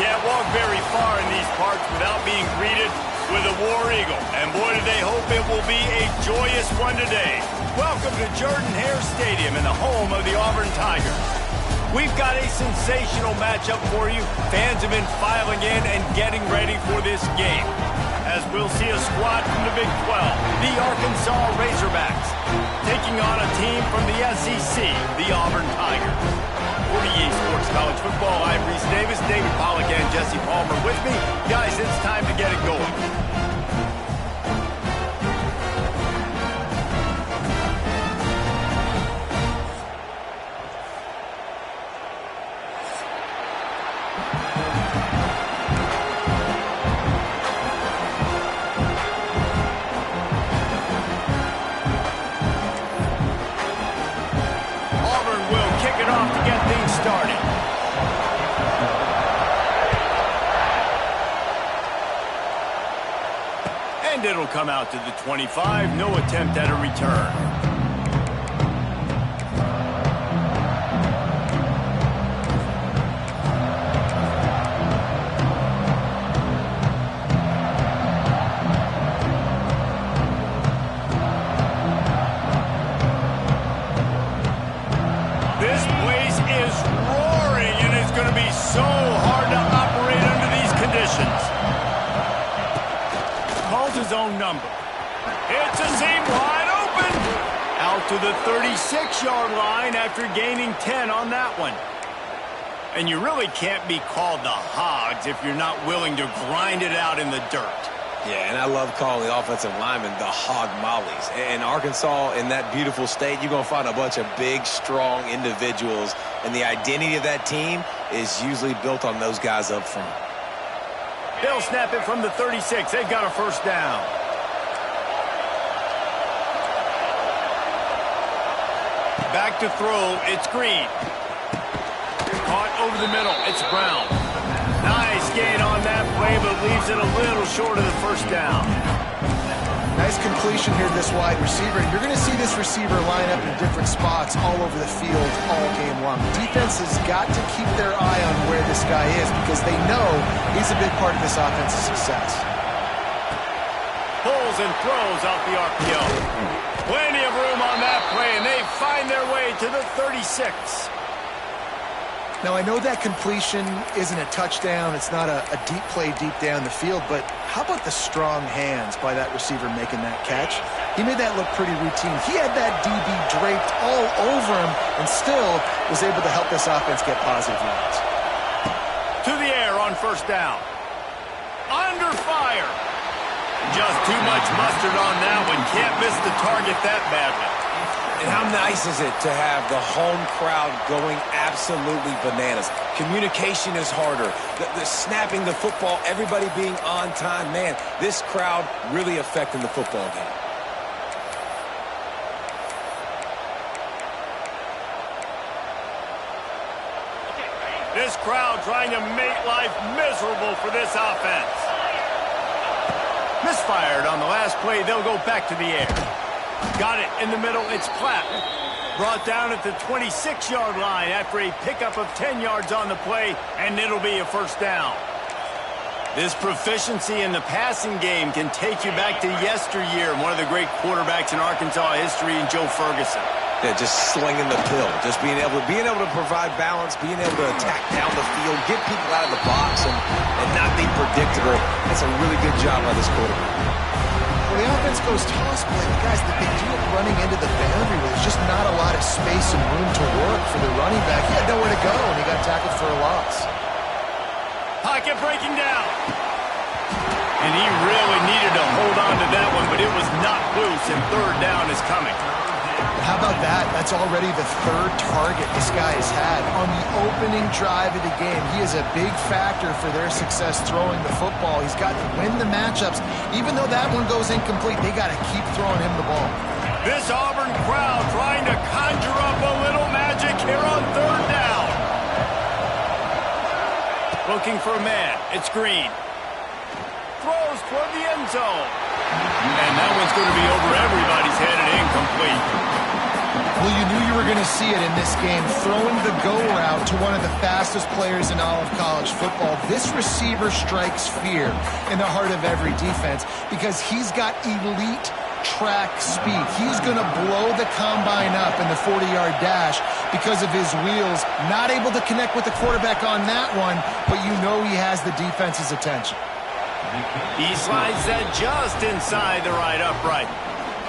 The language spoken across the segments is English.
can't walk very far in these parts without being greeted with a War Eagle. And boy, do they hope it will be a joyous one today. Welcome to Jordan-Hare Stadium and the home of the Auburn Tigers. We've got a sensational matchup for you. Fans have been filing in and getting ready for this game, as we'll see a squad from the Big 12, the Arkansas Razorbacks, taking on a team from the SEC, the Auburn Tigers. For the EA Sports College Football, I'm Reese Davis, David Pollack, and Jesse Palmer with me. Guys, it's time to get it going. And it'll come out to the 25. No attempt at a return. This place is roaring, and it's going to be so hard to operate under these conditions. Calls his own number. It's a seam wide open. Out to the 36-yard line after gaining 10 on that one. And you really can't be called the Hogs if you're not willing to grind it out in the dirt. Yeah, and I love calling the offensive linemen the hog mollies. In Arkansas, in that beautiful state, you're going to find a bunch of big, strong individuals, and the identity of that team is usually built on those guys up front. They'll snap it from the 36. They've got a first down. Back to throw. It's Green. Caught over the middle. It's Brown. Nice gain on that play, but leaves it a little short of the first down. Nice completion here to this wide receiver. And you're going to see this receiver line up in different spots all over the field all game long. The defense has got to keep their eye on where this guy is because they know he's a big part of this offense's success. Pulls and throws out the RPO. Plenty of room on that play, and they find their way to the 36. Now, I know that completion isn't a touchdown. It's not a deep play deep down the field, but how about the strong hands by that receiver making that catch? He made that look pretty routine. He had that DB draped all over him and still was able to help this offense get positive yards. To the air on first down. Under fire. Just too much mustard on that one. Can't miss the target that badly. And how nice is it to have the home crowd going absolutely bananas? Communication is harder. The snapping the football, everybody being on time. Man, this crowd really affecting the football game. This crowd trying to make life miserable for this offense. Misfired on the last play. They'll go back to the air. Got it in the middle. It's Platt. Brought down at the 26-yard line after a pickup of 10 yards on the play, and it'll be a first down. This proficiency in the passing game can take you back to yesteryear. One of the great quarterbacks in Arkansas history, in Joe Ferguson. Yeah, just slinging the pill, just being able to provide balance, being able to attack down the field, get people out of the box, and not be predictable. That's a really good job by this quarterback. Well, the offense goes toss play. Guys, they do it running into the boundary where there's just not a lot of space and room to work for the running back. He had nowhere to go, and he got tackled for a loss. Pocket breaking down. And he really needed to hold on to that one, but it was not loose, and third down is coming. How about that? That's already the third target this guy has had on the opening drive of the game. He is a big factor for their success throwing the football. He's got to win the matchups. Even though that one goes incomplete, they got to keep throwing him the ball. This Auburn crowd trying to conjure up a little magic here on third down. Looking for a man. It's Green. Throws toward the end zone. And that one's going to be over everybody's head and incomplete. Well, you knew you were going to see it in this game, throwing the go route to one of the fastest players in all of college football. This receiver strikes fear in the heart of every defense because he's got elite track speed. He's going to blow the combine up in the 40-yard dash because of his wheels. Not able to connect with the quarterback on that one, but you know he has the defense's attention. He slides that just inside the right upright.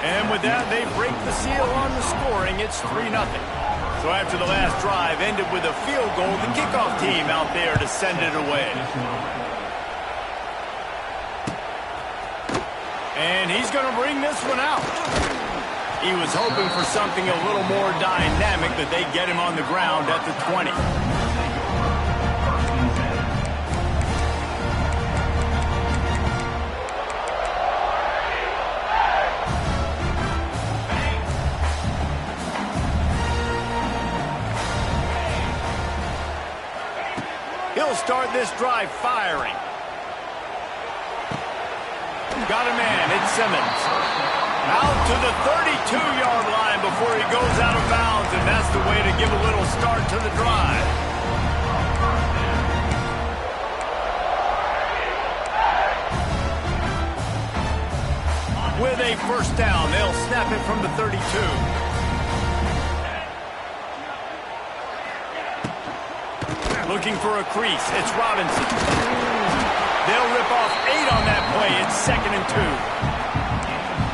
And with that, they break the seal on the scoring. It's 3-0. So after the last drive ended with a field goal, the kickoff team out there to send it away. And he's going to bring this one out. He was hoping for something a little more dynamic, that they get him on the ground at the 20. He'll start this drive firing. Got a man, it's Simmons. Out to the 32-yard line before he goes out of bounds, and that's the way to give a little start to the drive. With a first down, they'll snap it from the 32. Looking for a crease. It's Robinson. They'll rip off 8 on that play. It's 2nd and 2.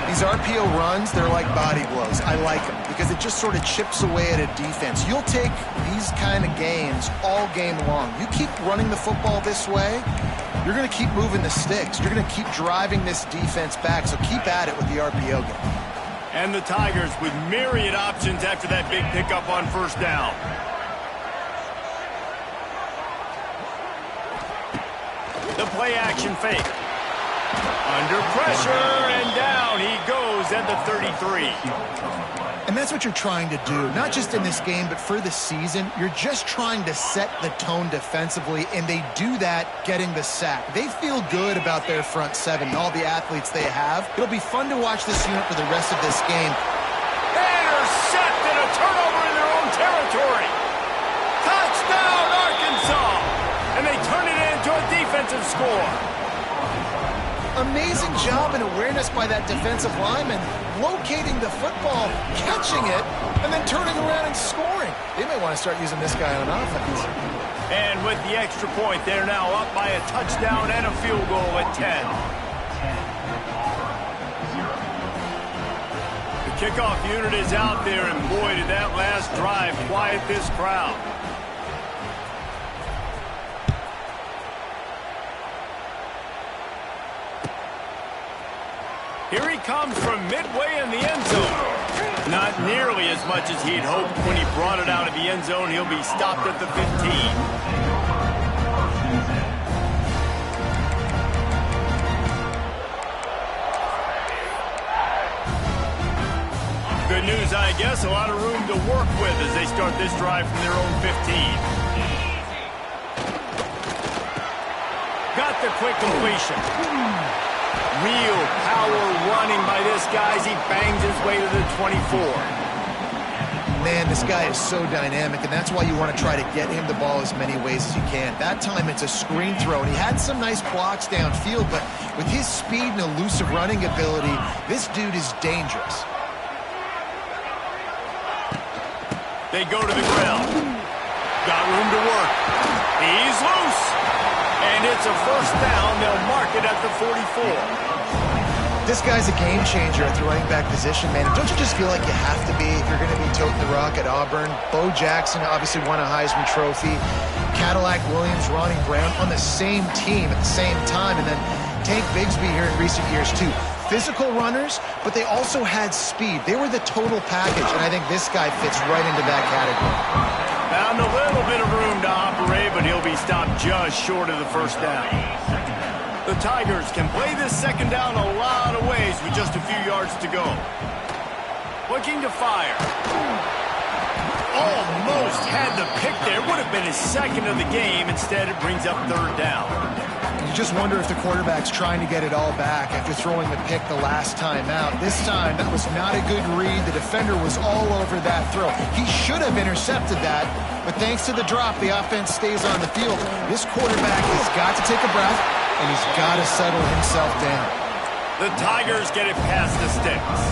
These RPO runs, they're like body blows. I like them because it just sort of chips away at a defense. You'll take these kind of games all game long. You keep running the football this way, you're going to keep moving the sticks. You're going to keep driving this defense back, so keep at it with the RPO game. And the Tigers with myriad options after that big pickup on first down. The play-action fake. Under pressure, and down he goes at the 33. And that's what you're trying to do, not just in this game, but for the season. You're just trying to set the tone defensively, and they do that getting the sack. They feel good about their front seven and all the athletes they have. It'll be fun to watch this unit for the rest of this game. Intercepted, a turnover in their own territory. Touchdown, Arkansas! And they turn it into a defensive score. Amazing job and awareness by that defensive lineman, locating the football, catching it, and then turning around and scoring. They may want to start using this guy on offense. And with the extra point, they're now up by a touchdown and a field goal at 10. The kickoff unit is out there, and boy, did that last drive quiet this crowd. Here he comes from midway in the end zone. Not nearly as much as he'd hoped when he brought it out of the end zone. He'll be stopped at the 15. Good news, I guess. A lot of room to work with as they start this drive from their own 15. Got the quick completion. Real power running by this guy as he bangs his way to the 24. Man, this guy is so dynamic, and that's why you want to try to get him the ball as many ways as you can. That time it's a screen throw, and he had some nice blocks downfield, but with his speed and elusive running ability, this dude is dangerous. They go to the ground. Got room to work. He's loose. And it's a first down. They'll mark it at the 44. This guy's a game changer at the running back position, man. Don't you just feel like you have to be if you're going to be toting the rock at Auburn? Bo Jackson obviously won a Heisman Trophy. Cadillac Williams, Ronnie Brown on the same team at the same time. And then Tank Bigsby here in recent years, too. Physical runners, but they also had speed. They were the total package, and I think this guy fits right into that category. Found a little bit of room to operate, but he'll be stopped just short of the first down. The Tigers can play this second down a lot of ways with just a few yards to go. Looking to fire. almost had the pick there. Would have been his second of the game. Instead, it brings up third down. You just wonder if the quarterback's trying to get it all back after throwing the pick the last time out. This time, that was not a good read. The defender was all over that throw. He should have intercepted that, but thanks to the drop, the offense stays on the field. This quarterback has got to take a breath, and he's got to settle himself down. The Tigers get it past the sticks.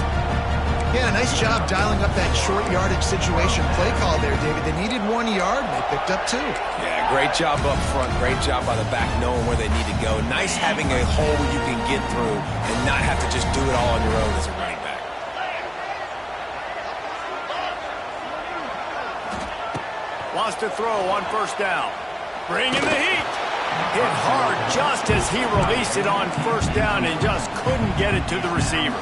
Yeah, a nice job dialing up that short yardage situation play call there, David. They needed 1 yard, and they picked up 2. Yeah, great job up front. Great job by the back knowing where they need to go. Nice having a hole you can get through and not have to just do it all on your own as a running back. Wants to throw on first down. Bringing the heat. Hit hard just as he released it on first down and just couldn't get it to the receiver.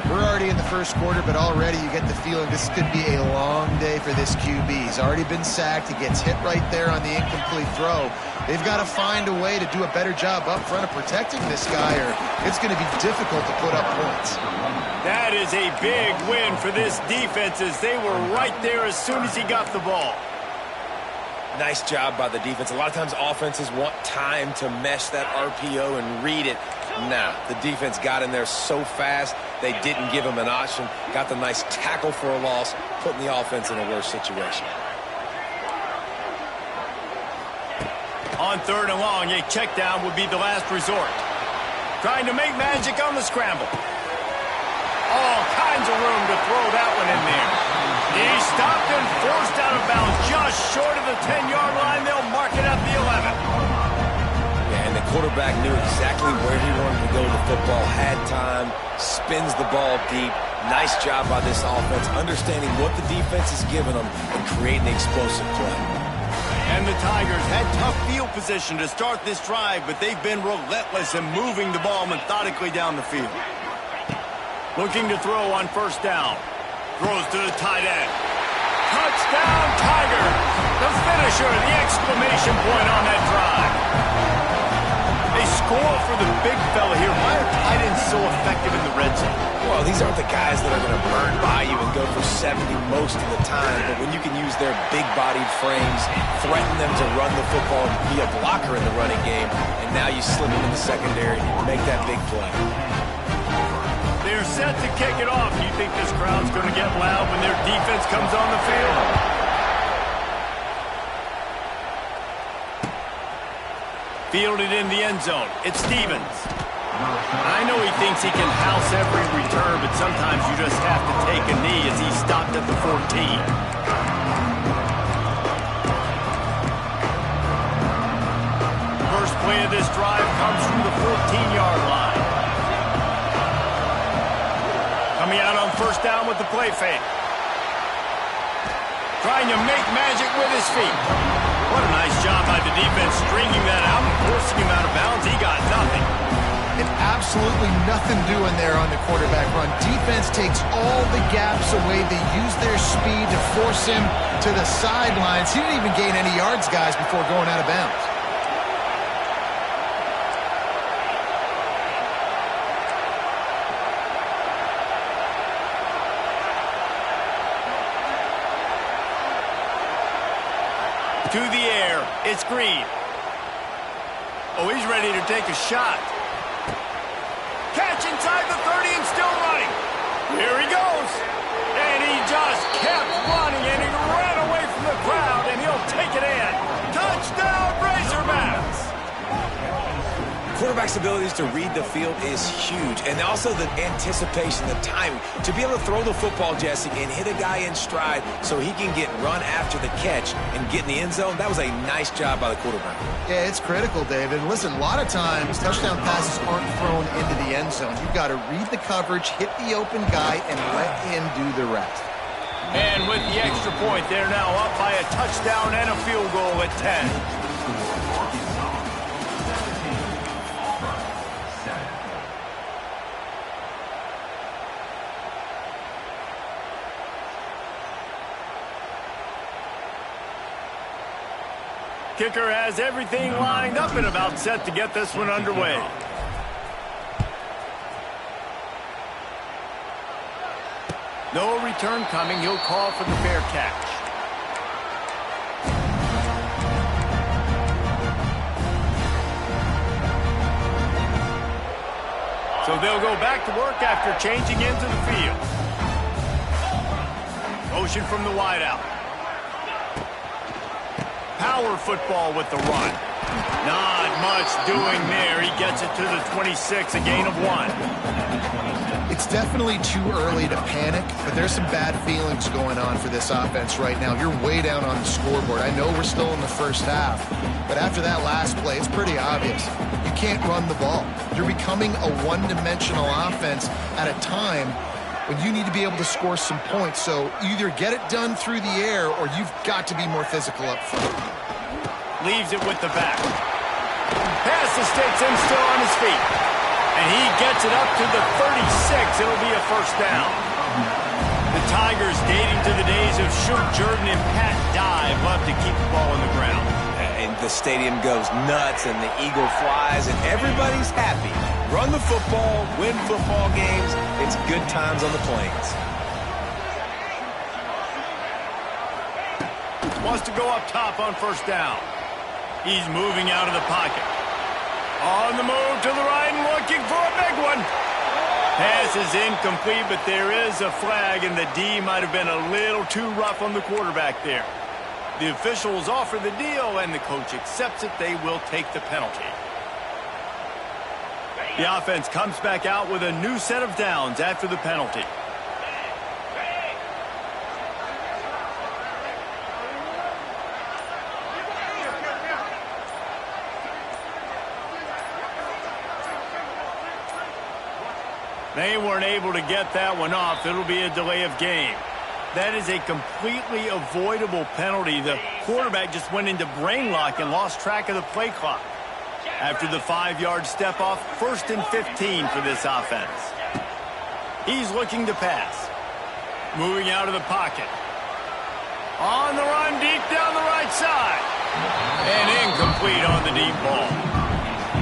We're already in the first quarter, but already you get the feeling this could be a long day for this QB. He's already been sacked. He gets hit right there on the incomplete throw. They've got to find a way to do a better job up front of protecting this guy, or it's going to be difficult to put up points. That is a big win for this defense as they were right there as soon as he got the ball. Nice job by the defense. A lot of times offenses want time to mesh that RPO and read it. Nah, the defense got in there so fast, they didn't give him an option. Got the nice tackle for a loss, putting the offense in a worse situation. On third and long, a check down would be the last resort. Trying to make magic on the scramble. All kinds of room to throw that one in there. He stopped and forced out of bounds just short of the 10-yard line. They'll mark it at the 11. And the quarterback knew exactly where he wanted to go with the football, had time, spins the ball deep. Nice job by this offense, understanding what the defense is giving them and creating the explosive play. And the Tigers had tough field position to start this drive, but they've been relentless in moving the ball methodically down the field. Looking to throw on first down. Throws to the tight end. Touchdown, Tigers! The finisher, the exclamation point on that drive. They score for the big fella here. Why are tight ends so effective in the red zone? Well, these aren't the guys that are going to burn by you and go for 70 most of the time, but when you can use their big-bodied frames, threaten them to run the football, be a blocker in the running game, and now you slip them in the secondary, make that big play. They're set to kick it off. You think this crowd's going to get loud when their defense comes on the field? Fielded in the end zone. It's Stevens. I know he thinks he can house every return, but sometimes you just have to take a knee as he stopped at the 14. First play of this drive comes from the 14-yard line. Coming out on first down with the play fake. Trying to make magic with his feet. What a nice job by the defense stringing that out and forcing him out of bounds. He got nothing. And absolutely nothing doing there on the quarterback run. Defense takes all the gaps away. They use their speed to force him to the sidelines. He didn't even gain any yards, guys, before going out of bounds. To the air, it's Green. Oh, he's ready to take a shot. Catch inside the 30 and still running. Here he goes. And he just kept running, and he ran away from the crowd, and he'll take it in. Touchdown, Razorbacks. Quarterback's abilities to read the field is huge, and also the anticipation, the timing. To be able to throw the football, Jesse, and hit a guy in stride so he can get run after the catch and get in the end zone, that was a nice job by the quarterback. Yeah, it's critical, David. Listen, a lot of times touchdown passes aren't thrown into the end zone. You've got to read the coverage, hit the open guy, and let him do the rest. And with the extra point, they're now up by a touchdown and a field goal at 10. Kicker has everything lined up and about set to get this one underway. No return coming. He'll call for the fair catch. So they'll go back to work after changing into the field. Motion from the wideout. Power football with the run. Not much doing there. He gets it to the 26, a gain of 1. It's definitely too early to panic, but there's some bad feelings going on for this offense right now. You're way down on the scoreboard. I know we're still in the first half, but after that last play, it's pretty obvious. You can't run the ball. You're becoming a one-dimensional offense at a time when you need to be able to score some points. So either get it done through the air or you've got to be more physical up front. Leaves it with the back. Pass escapes him, still on his feet. And he gets it up to the 36. It'll be a first down. The Tigers, dating to the days of Shoot Jordan and Pat Dye, love to keep the ball on the ground. And the stadium goes nuts, and the eagle flies, and everybody's happy. Run the football, win football games. It's good times on the plains. Wants to go up top on first down. He's moving out of the pocket. On the move to the right and looking for a big one. Pass is incomplete, but there is a flag, and the D might have been a little too rough on the quarterback there. The officials offer the deal, and the coach accepts it. They will take the penalty. The offense comes back out with a new set of downs after the penalty. They weren't able to get that one off. It'll be a delay of game. That is a completely avoidable penalty. The quarterback just went into brain lock and lost track of the play clock. After the 5-yard step off, 1st and 15 for this offense. He's looking to pass. Moving out of the pocket. On the run, deep down the right side. And incomplete on the deep ball.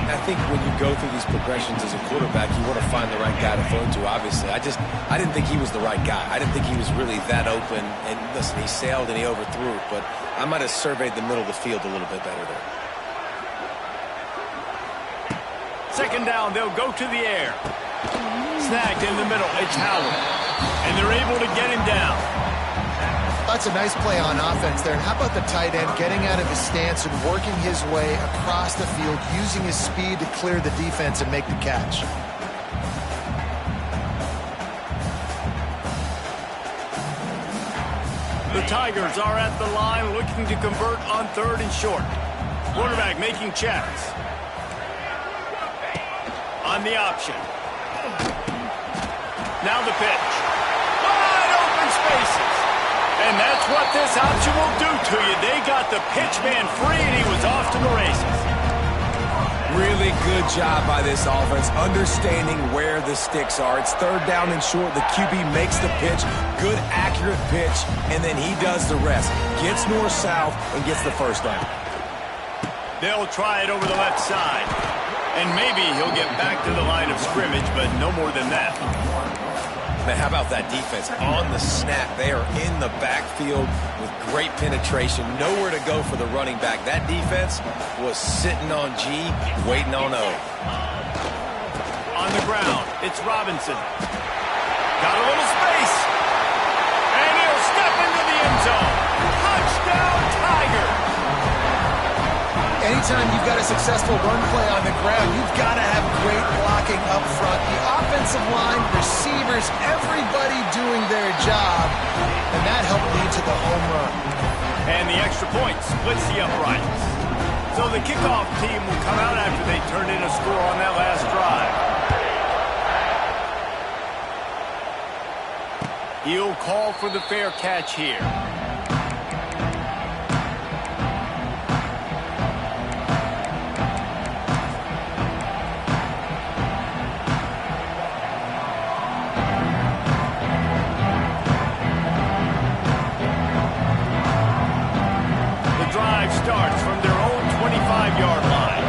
I think when you go through these progressions as a quarterback, you want to find the right guy to throw to, obviously. I didn't think he was the right guy. I didn't think he was really that open. And listen, he sailed and he overthrew it, but I might have surveyed the middle of the field a little bit better there. Second down, they'll go to the air. Snagged in the middle, it's Howard. And they're able to get him down. That's a nice play on offense there. And how about the tight end getting out of his stance and working his way across the field, using his speed to clear the defense and make the catch. The Tigers are at the line looking to convert on 3rd and short. Quarterback making checks. On the option. Now the pitch. Wide open spaces. And that's what this option will do to you. They got the pitch man free, and he was off to the races. Really good job by this offense, understanding where the sticks are. It's 3rd down and short. The QB makes the pitch. Good, accurate pitch, and then he does the rest. Gets north-south and gets the first down. They'll try it over the left side. And maybe he'll get back to the line of scrimmage, but no more than that. Man, how about that defense? On the snap, they are in the backfield with great penetration. Nowhere to go for the running back. That defense was sitting on G, waiting on O. On the ground, it's Robinson. Got a little space. And he'll step into the end zone. Touchdown, Tiger. Anytime you've got a successful run play on the ground, you've got to have great blocking up front. The offensive line, receivers, everybody doing their job, and that helped lead to the home run. And the extra point splits the uprights. So the kickoff team will come out after they turned in a score on that last drive. He'll call for the fair catch here. Starts from their own 25-yard line.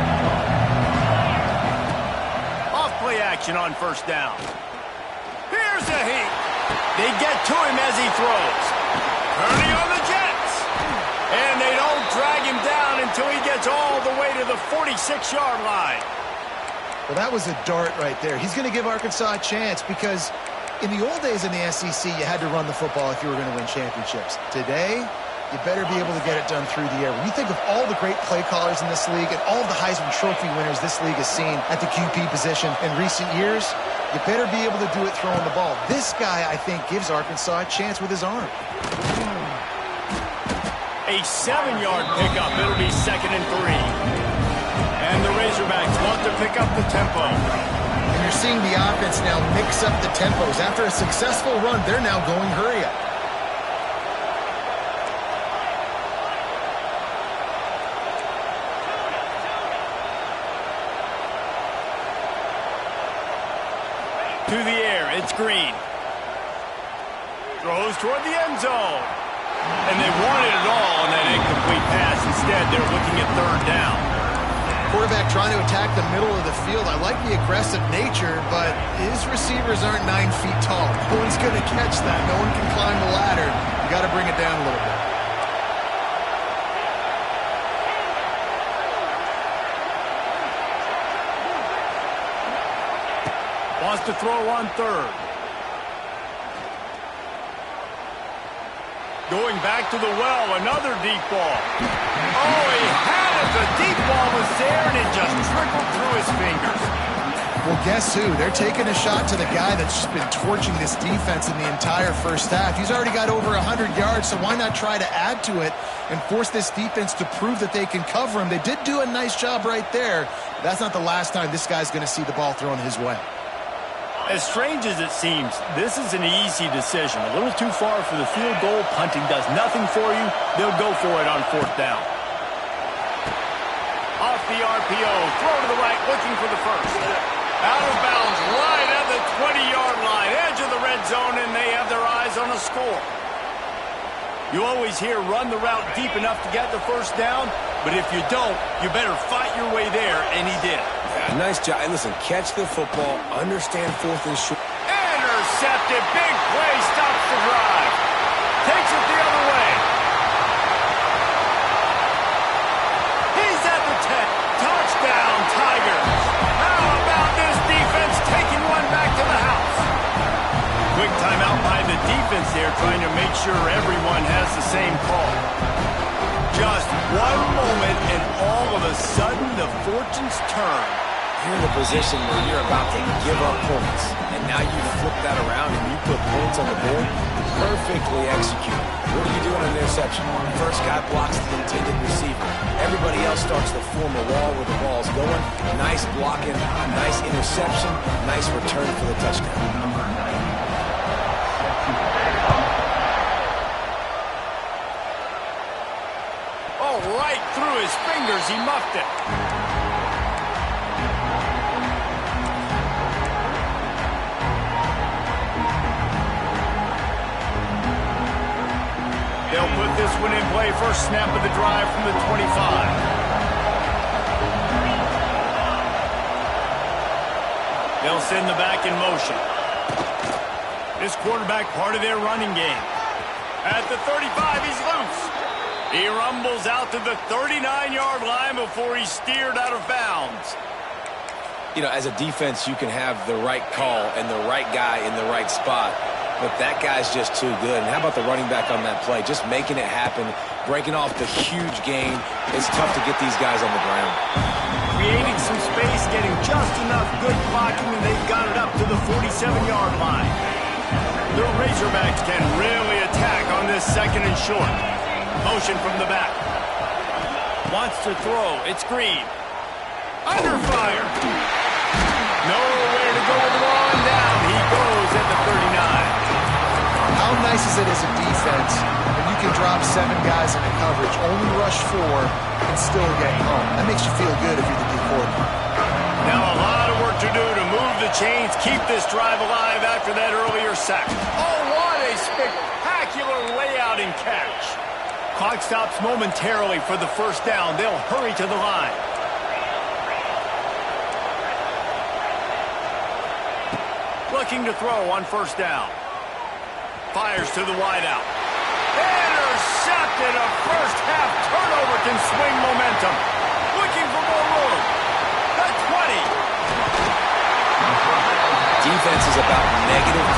Off play action on 1st down. Here's a heat. They get to him as he throws. Turning on the Jets. And they don't drag him down until he gets all the way to the 46-yard line. Well, that was a dart right there. He's going to give Arkansas a chance because in the old days in the SEC, you had to run the football if you were going to win championships. Today, you better be able to get it done through the air. When you think of all the great play callers in this league and all of the Heisman Trophy winners this league has seen at the QB position in recent years, you better be able to do it throwing the ball. This guy, I think, gives Arkansas a chance with his arm. A 7-yard pickup. It'll be 2nd and 3. And the Razorbacks want to pick up the tempo. And you're seeing the offense now mix up the tempos. After a successful run, they're now going hurry up. To the air, it's Green. Throws toward the end zone. And they wanted it all on that incomplete pass. Instead, they're looking at 3rd down. Quarterback trying to attack the middle of the field. I like the aggressive nature, but his receivers aren't 9 feet tall. No one's going to catch that. No one can climb the ladder. You got to bring it down a little bit. Wants to throw on 3rd. Going back to the well, another deep ball. Oh, he had it. The deep ball was there, and it just trickled through his fingers. Well, guess who? They're taking a shot to the guy that's just been torching this defense in the entire first half. He's already got over 100 yards, so why not try to add to it and force this defense to prove that they can cover him? They did do a nice job right there. That's not the last time this guy's going to see the ball thrown his way. As strange as it seems, this is an easy decision. A little too far for the field goal. Punting does nothing for you. They'll go for it on 4th down. Off the RPO. Throw to the right, looking for the first. Out of bounds, right at the 20-yard line. Edge of the red zone, and they have their eyes on a score. You always hear run the route deep enough to get the first down, but if you don't, you better fight your way there, and he did. Yeah, nice job. And listen, catch the football, understand 4th and short. Intercepted, big play, stops the drive. Takes it the other way. He's at the 10. Touchdown, Tigers. How about this defense taking one back to the house? Quick timeout by the defense there, trying to make sure everyone has the same call. Just one moment, and all of a sudden, the fortunes turn. You're in a position where you're about to give up points, and now you flip that around and you put points on the board. Perfectly executed. What do you do on an interception? First guy blocks the intended receiver. Everybody else starts to form a wall where the ball's going. Nice blocking, nice interception, nice return for the touchdown. Oh, right through his fingers, he muffed it. They'll put this one in play. First snap of the drive from the 25. They'll send the back in motion. This quarterback part of their running game. At the 35, he's loose. He rumbles out to the 39-yard line before he's steered out of bounds. You know, as a defense, you can have the right call and the right guy in the right spot, but that guy's just too good. And how about the running back on that play? Just making it happen, breaking off the huge gain. It's tough to get these guys on the ground. Creating some space, getting just enough good blocking, and they've got it up to the 47-yard line. The Razorbacks can really attack on this 2nd and short. Motion from the back. Wants to throw. It's Green. Under fire. Nowhere to go with the ball, and down he goes at the 39. How nice is it as a defense when you can drop 7 guys into coverage, only rush 4, and still get home? That makes you feel good if you're the D coordinator. Now a lot of work to do to move the chains, keep this drive alive after that earlier sack. Oh, what a spectacular layout and catch. Clock stops momentarily for the first down. They'll hurry to the line. Looking to throw on first down. Fires to the wideout. Intercepted. A first half turnover can swing momentum. Looking for more room. The 20.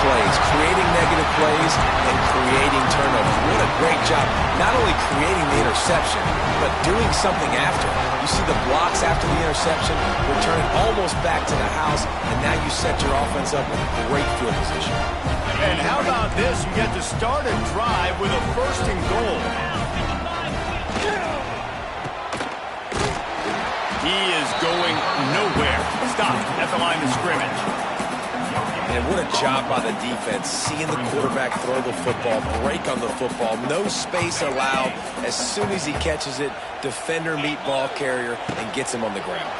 plays, creating negative plays, and creating turnovers. What a great job, not only creating the interception, but doing something after. You see the blocks after the interception, return it almost back to the house, and now you set your offense up with great field position. And how about this? You get to start a drive with a 1st and goal. He is going nowhere. Stop at the line of scrimmage. And what a job by the defense, seeing the quarterback throw the football, break on the football, no space allowed. As soon as he catches it, defender meet ball carrier and gets him on the ground.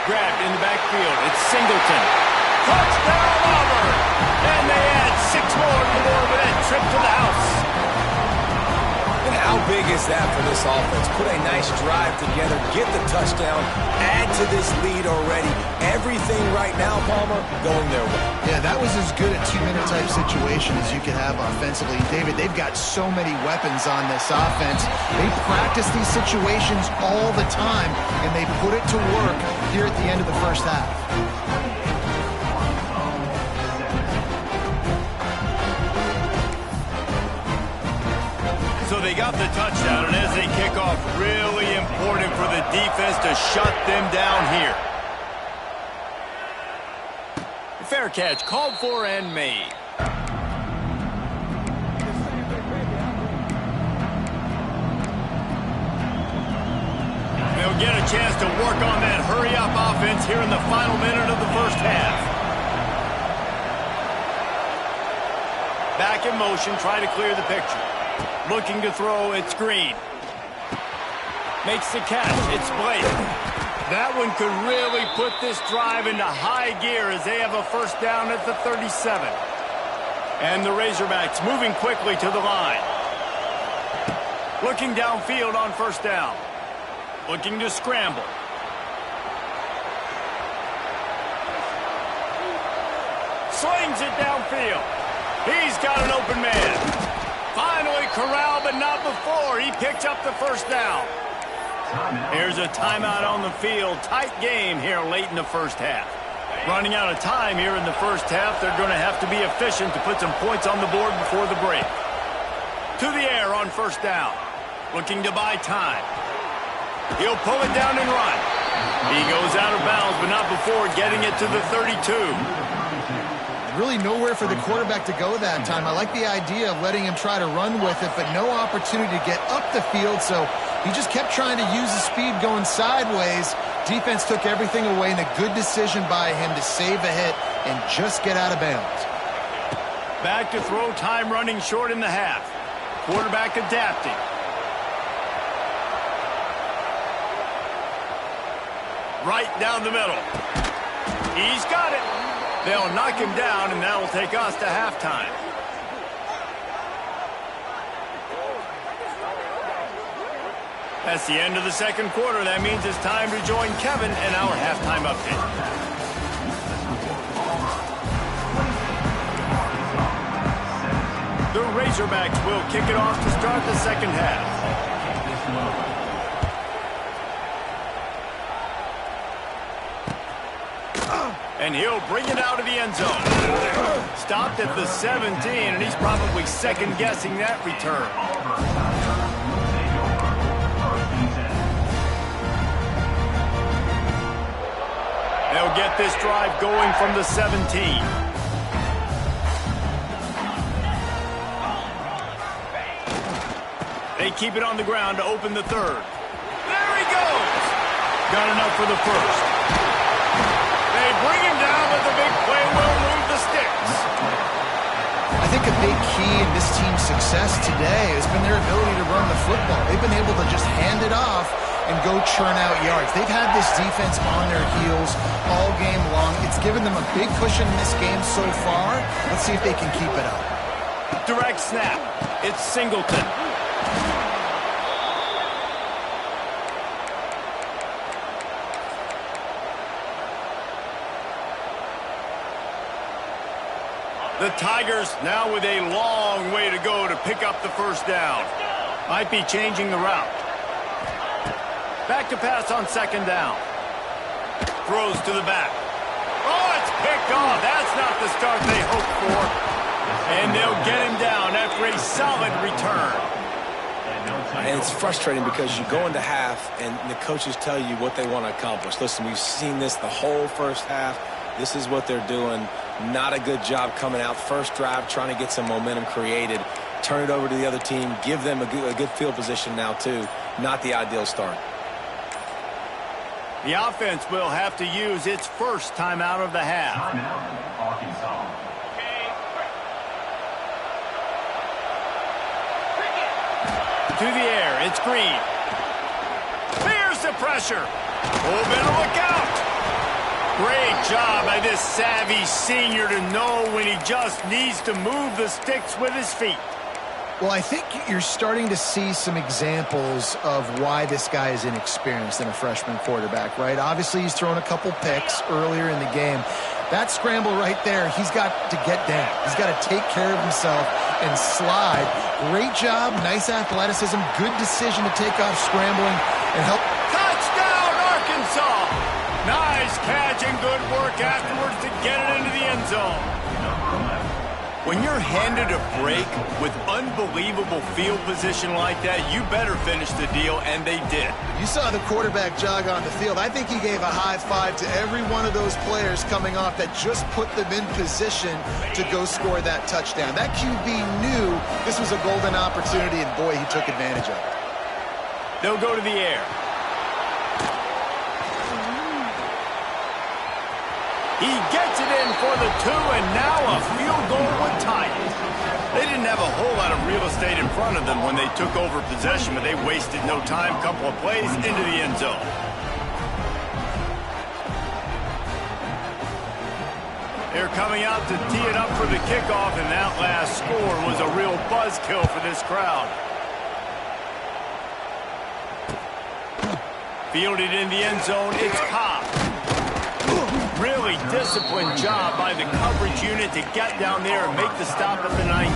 Grabbed in the backfield. It's Singleton. Touchdown, Auburn! And they add 6 more to the board with that trip to the house. And how big is that for this offense? Put a nice drive together, get the touchdown, add to this lead already. Everything right now, Palmer, going their way. Yeah, that was as good a 2-minute type situation as you could have offensively. David, they've got so many weapons on this offense. They practice these situations all the time, and they put it to work here at the end of the first half. So they got the touchdown, and as they kick off, really important for the defense to shut them down here. Fair catch, called for and made. They'll get a chance to work on that hurry-up offense here in the final minute of the first half. Back in motion, try to clear the picture. Looking to throw, it's Green. Makes the catch, it's Blake. That one could really put this drive into high gear as they have a 1st down at the 37. And the Razorbacks moving quickly to the line. Looking downfield on 1st down. Looking to scramble. Slings it downfield. He's got an open man. Finally corralled, but not before. He picked up the 1st down. Here's a timeout on the field. Tight game here late in the first half. Running out of time here in the first half. They're going to have to be efficient to put some points on the board before the break. To the air on 1st down. Looking to buy time. He'll pull it down and run. He goes out of bounds, but not before getting it to the 32. Really nowhere for the quarterback to go that time. I like the idea of letting him try to run with it, but no opportunity to get up the field, so he just kept trying to use the speed going sideways. Defense took everything away, and a good decision by him to save a hit and just get out of bounds. Back to throw, time running short in the half. Quarterback adapting. Right down the middle. He's got it. They'll knock him down, and that will take us to halftime. That's the end of the 2nd quarter. That means it's time to join Kevin in our halftime update. The Razorbacks will kick it off to start the 2nd half. And he'll bring it out of the end zone. Stopped at the 17, and he's probably second-guessing that return. They'll get this drive going from the 17. They keep it on the ground to open the 3rd. There he goes! Got enough for the 1st. They bring him down, but the big play will move the sticks. I think a big key in this team's success today has been their ability to run the football. They've been able to just hand it off and go churn out yards. They've had this defense on their heels all game long. It's given them a big cushion in this game so far. Let's see if they can keep it up. Direct snap. It's Singleton. The Tigers now with a long way to go to pick up the 1st down. Might be changing the route. Back to pass on 2nd down. Throws to the back. Oh, it's picked off. That's not the start they hoped for. And they'll get him down after a solid return. And it's frustrating because you go into half and the coaches tell you what they want to accomplish. Listen, we've seen this the whole first half. This is what they're doing. Not a good job coming out first drive, trying to get some momentum created. Turn it over to the other team. Give them a good field position now, too. Not the ideal start. The offense will have to use its first timeout of the half. To the air, it's Green. Fears the pressure. Oh, better look out. Great job by this savvy senior to know when he just needs to move the sticks with his feet. Well, I think you're starting to see some examples of why this guy is inexperienced in a freshman quarterback, right? Obviously, he's thrown a couple picks earlier in the game. That scramble right there, he's got to get down. He's got to take care of himself and slide. Great job, nice athleticism, good decision to take off scrambling and help. Touchdown, Arkansas! Nice catch and good work afterwards to get it into the end zone. When you're handed a break with unbelievable field position like that, you better finish the deal, and they did. You saw the quarterback jog on the field. I think he gave a high five to every one of those players coming off that just put them in position to go score that touchdown. That QB knew this was a golden opportunity, and boy, he took advantage of it. They'll go to the air. He gets it in for the 2, and now a field goal would tie it. They didn't have a whole lot of real estate in front of them when they took over possession, but they wasted no time. Couple of plays into the end zone. They're coming out to tee it up for the kickoff, and that last score was a real buzzkill for this crowd. Fielded in the end zone, it's Cobb. Really disciplined job by the coverage unit to get down there and make the stop at the 19.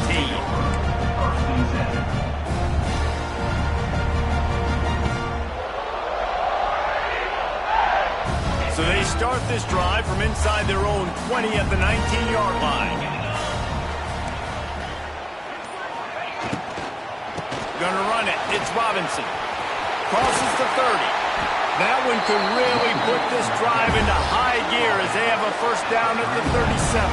So they start this drive from inside their own 20 at the 19-yard line. Gonna run it. It's Robinson. Crosses the 30. That one could really put this drive into high gear as they have a first down at the 37.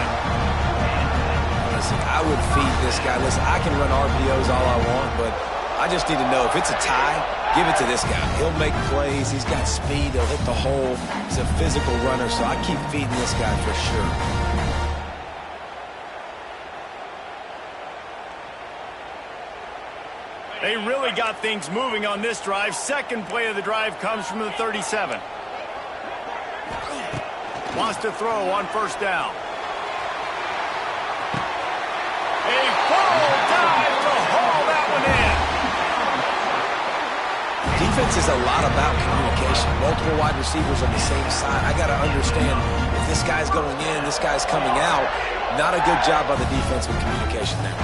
Listen, I would feed this guy. Listen, I can run RPOs all I want, but I just need to know if it's a tie, give it to this guy. He'll make plays. He's got speed. He'll hit the hole. He's a physical runner, so I keep feeding this guy for sure. They really got things moving on this drive. Second play of the drive comes from the 37. Wants to throw on first down. A full dive to haul that one in. Defense is a lot about communication. Multiple wide receivers on the same side. I got to understand if this guy's going in, this guy's coming out. Not a good job by the defense with communication there.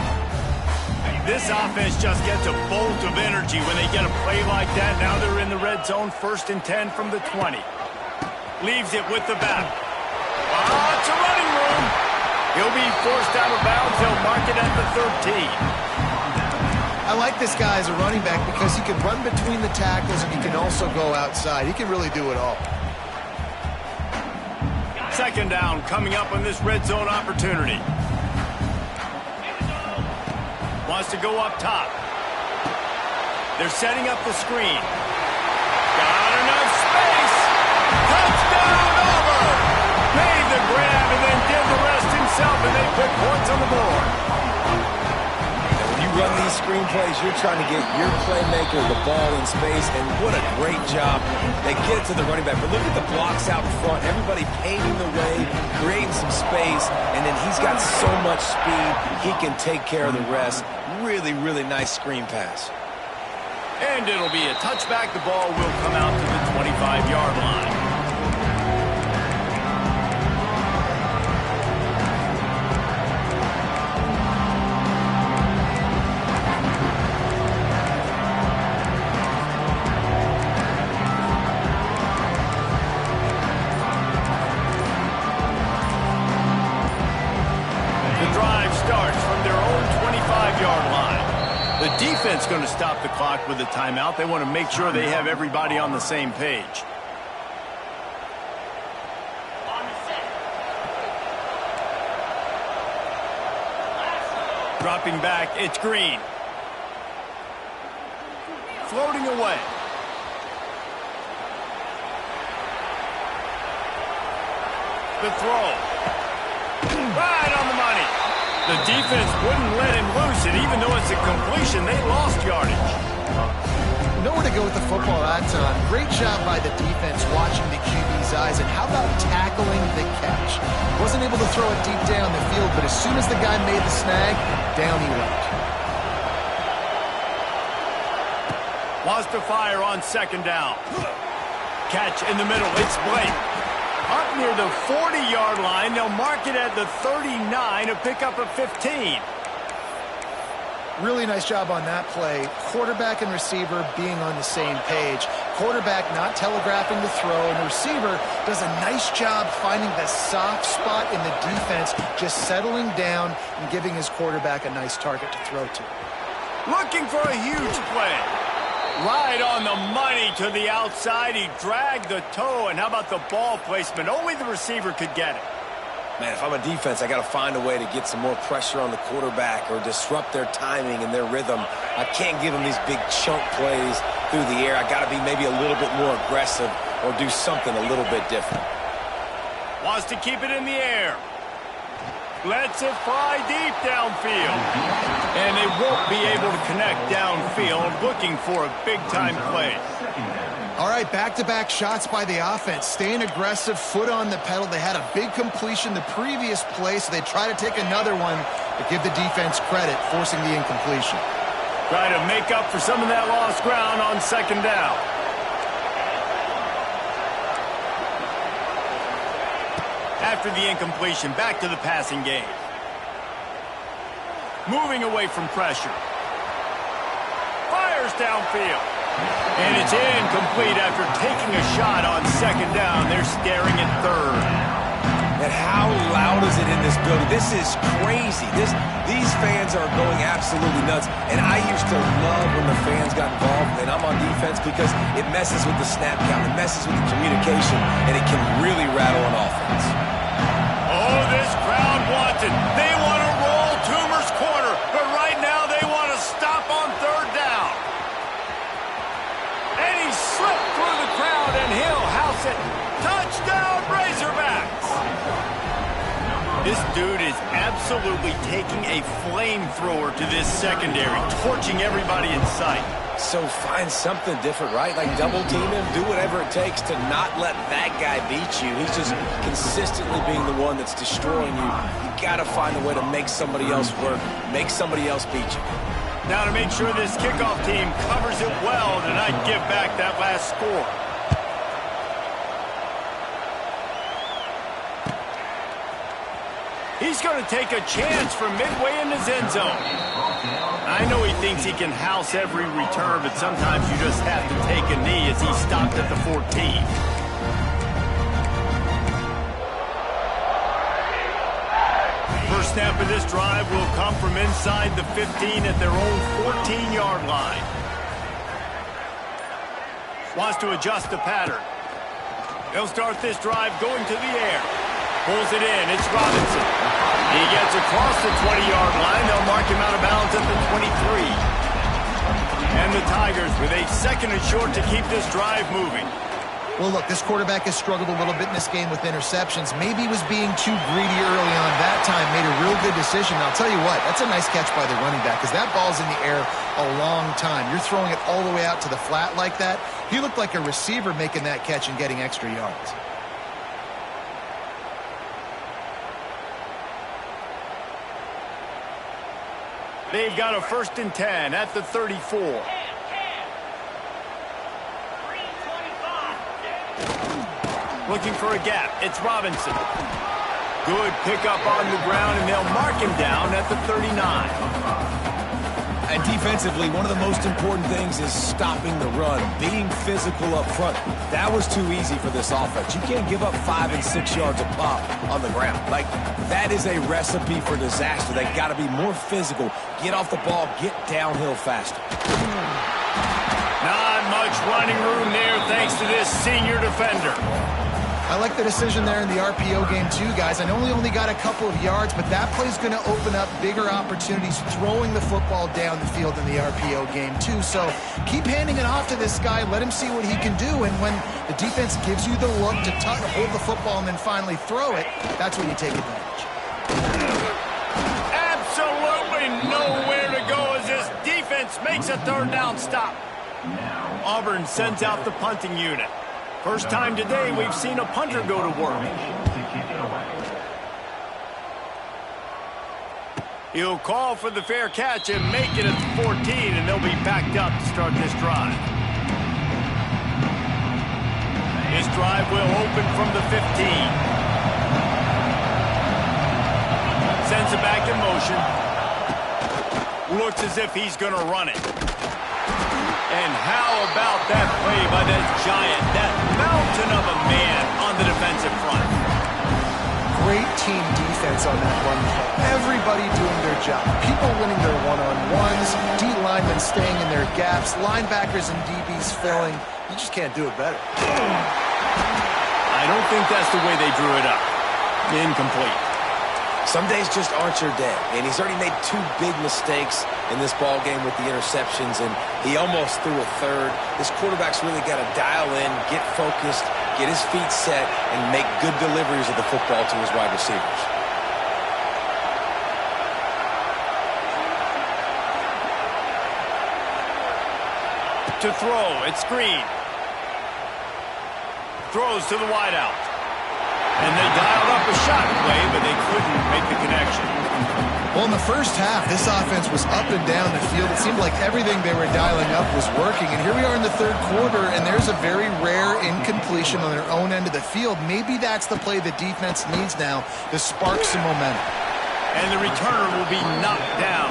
This offense just gets a bolt of energy when they get a play like that. Now they're in the red zone, 1st and 10 from the 20. Leaves it with the back. It's a running room. He'll be forced out of bounds. He'll mark it at the 13. I like this guy as a running back because he can run between the tackles and he can also go outside. He can really do it all. Second down coming up on this red zone opportunity. Wants to go up top. They're setting up the screen. Got enough space. Touchdown over. Made the grab and then did the rest himself, and they put points on the board. When you run these screen plays, you're trying to get your playmaker the ball in space, and what a great job. They get it to the running back, but look at the blocks out front. Everybody paving the way, creating some space, and then he's got so much speed, he can take care of the rest. Really, really nice screen pass. And it'll be a touchback. The ball will come out to the 25-yard line. defense going to stop the clock with a timeout. They want to make sure they have everybody on the same page. Dropping back, it's Green. Floating away. The throw. Right on the money. The defense wouldn't let him loose, and even though it's a completion, they lost yardage. Nowhere to go with the football that time. Great job by the defense watching the QB's eyes, and how about tackling the catch? Wasn't able to throw it deep down the field, but as soon as the guy made the snag, down he went. Wants to fire on second down. Catch in the middle. It's Blake. Up near the 40-yard line. They'll mark it at the 39 to pick up a 15. Really nice job on that play. Quarterback and receiver being on the same page. Quarterback not telegraphing the throw, and the receiver does a nice job finding the soft spot in the defense, just settling down and giving his quarterback a nice target to throw to. Looking for a huge play. Right on the money to the outside. He dragged the toe, and how about the ball placement? Only the receiver could get it. Man, if I'm a defense, I got to find a way to get some more pressure on the quarterback or disrupt their timing and their rhythm. I can't give them these big chunk plays through the air. I got to be maybe a little bit more aggressive or do something a little bit different. Wants to keep it in the air. Lets it fly deep downfield. And they won't be able to connect downfield, looking for a big-time play. All right, back-to-back shots by the offense. Staying aggressive, foot on the pedal. They had a big completion the previous play, so they try to take another one, but give the defense credit, forcing the incompletion. Try to make up for some of that lost ground on second down. After the incompletion, back to the passing game. Moving away from pressure. Fires downfield. And it's incomplete after taking a shot on second down. They're staring at third. And how loud is it in this building? This is crazy. These fans are going absolutely nuts. And I used to love when the fans got involved, and I'm on defense, because it messes with the snap count, it messes with the communication, and it can really rattle an offense. Oh, this crowd wants it. They want to roll Toomer's corner, but right now they want to stop on third down. And he slipped through the crowd, and he'll house it. Touchdown, Razorbacks! This dude is absolutely taking a flamethrower to this secondary, torching everybody in sight. So find something different, right? Like double team him, do whatever it takes to not let that guy beat you. He's just consistently being the one that's destroying you. You got to find a way to make somebody else work, make somebody else beat you. Now to make sure this kickoff team covers it well to not give back that last score. He's going to take a chance from midway in his end zone. I know he thinks he can house every return, but sometimes you just have to take a knee as he stopped at the 14. First snap of this drive will come from inside the 15 at their own 14-yard line. Wants to adjust the pattern. They'll start this drive going to the air. Pulls it in. It's Robinson. He gets across the 20-yard line. They'll mark him out of bounds at the 23. And the Tigers with a second and short to keep this drive moving. Well, look, this quarterback has struggled a little bit in this game with interceptions. Maybe he was being too greedy early on. That time made a real good decision. I'll tell you what, that's a nice catch by the running back, because that ball's in the air a long time. You're throwing it all the way out to the flat like that. He looked like a receiver making that catch and getting extra yards. They've got a 1st and 10 at the 34. Looking for a gap. It's Robinson. Good pickup on the ground, and they'll mark him down at the 39. And defensively, one of the most important things is stopping the run, being physical up front. That was too easy for this offense. You can't give up 5 and 6 yards a pop on the ground. Like, that is a recipe for disaster. They got to be more physical, get off the ball, get downhill faster. Not much running room there thanks to this senior defender. I like the decision there in the RPO game too, guys. I know we only got a couple of yards, but that play's going to open up bigger opportunities throwing the football down the field in the RPO game too. So keep handing it off to this guy. Let him see what he can do. And when the defense gives you the look to hold the football and then finally throw it, that's when you take advantage. Absolutely nowhere to go as this defense makes a third down stop. Auburn sends out the punting unit. First time today we've seen a punter go to work. He'll call for the fair catch and make it at the 14, and they'll be backed up to start this drive. This drive will open from the 15. Sends it back in motion. Looks as if he's going to run it. And how about that play by that giant, that mountain of a man on the defensive front? Great team defense on that one play. Everybody doing their job. People winning their one-on-ones, D linemen staying in their gaps, linebackers and DBs filling. You just can't do it better. I don't think that's the way they drew it up. Incomplete. Some days just aren't your day, and he's already made 2 big mistakes in this ball game with the interceptions, and he almost threw a third. This quarterback's really got to dial in, get focused, get his feet set, and make good deliveries of the football to his wide receivers. To throw, it's Green. Throws to the wideout. And they dialed up a shot play, but they couldn't make the connection. Well, in the first half, this offense was up and down the field. It seemed like everything they were dialing up was working. And here we are in the third quarter, and there's a very rare incompletion on their own end of the field. Maybe that's the play the defense needs now to spark some momentum. And the returner will be knocked down.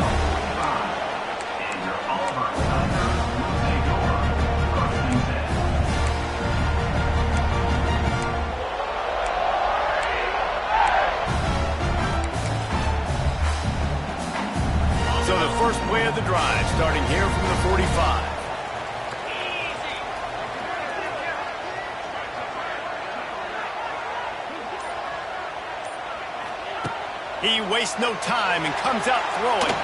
So the first play of the drive, starting here from the 45. He wastes no time and comes out throwing.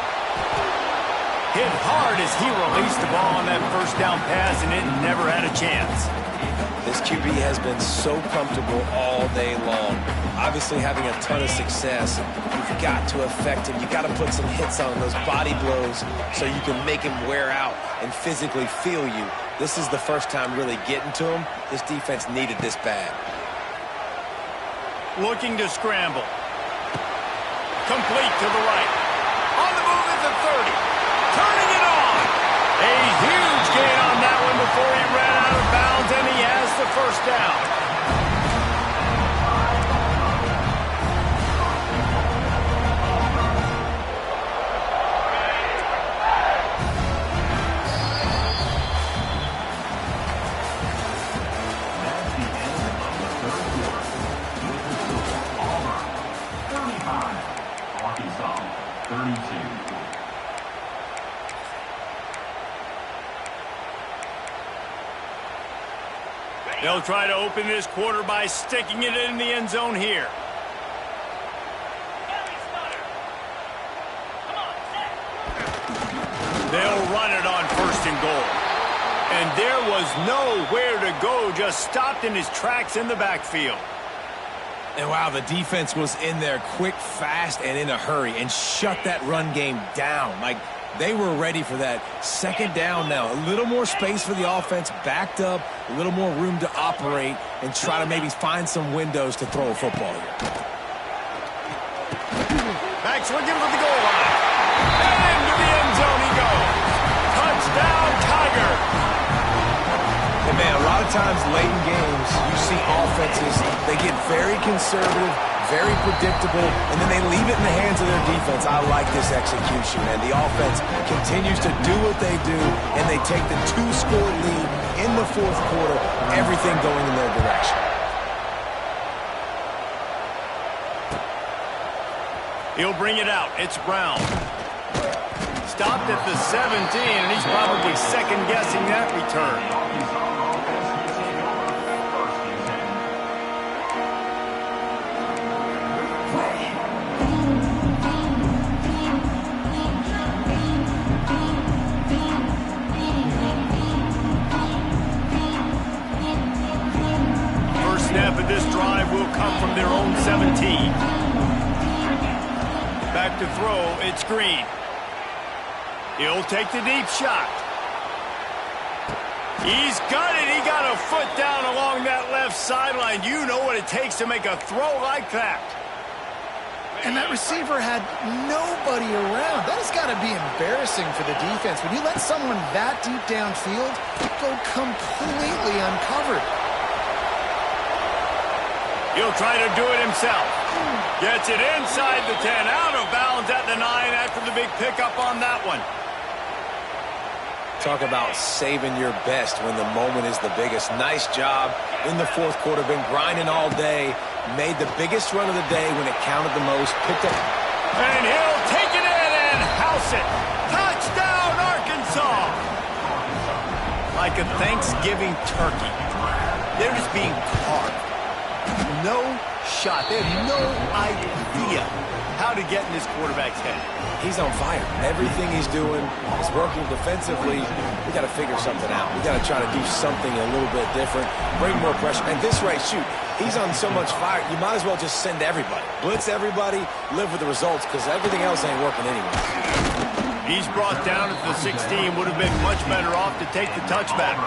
Hit hard as he released the ball on that first down pass, and it never had a chance. This QB has been so comfortable all day long. Obviously having a ton of success. You've got to affect him. You've got to put some hits on those body blows so you can make him wear out and physically feel you. This is the first time really getting to him. This defense needed this bad. Looking to scramble. Complete to the right. On the move at the 30. Turning it on. A huge gain on that one before he ran out of bounds, and he has the first down. They'll try to open this quarter by sticking it in the end zone here. They'll run it on first and goal. And there was nowhere to go, just stopped in his tracks in the backfield. And wow, the defense was in there quick, fast, and in a hurry and shut that run game down. Like, they were ready for that. Second down now. A little more space for the offense, backed up, a little more room to operate and try to maybe find some windows to throw a football here. Max looking for the goal line. And into the end zone he goes. Touchdown, Tiger. And man, a lot of times late in games, you see offenses, they get very conservative, very predictable, and then they leave it in the hands of their defense. I like this execution, man. The offense continues to do what they do, and they take the 2-score lead in the fourth quarter, everything going in their direction. He'll bring it out. It's Brown. Stopped at the 17, and he's probably second-guessing that return. First snap of this drive will come from their own 17. Back to throw, it's Green. He'll take the deep shot. He's got it. He got a foot down along that left sideline. You know what it takes to make a throw like that. And that receiver had nobody around. That has got to be embarrassing for the defense. When you let someone that deep downfield go completely uncovered. He'll try to do it himself. Gets it inside the 10, out of bounds at the 9 after the big pickup on that one. Talk about saving your best when the moment is the biggest. Nice job in the fourth quarter. Been grinding all day. Made the biggest run of the day when it counted the most. Picked up. And he'll take it in and house it. Touchdown, Arkansas. Like a Thanksgiving turkey. They're just being carved. No shot. They have no idea how to get in this quarterback's head. He's on fire. Everything he's doing is working defensively. We got to figure something out. We got to try to do something a little bit different, bring more pressure. And this rate, shoot, he's on so much fire, you might as well just send everybody. Blitz everybody, live with the results, because everything else ain't working anyway. He's brought down at the 16. Would have been much better off to take the touchback.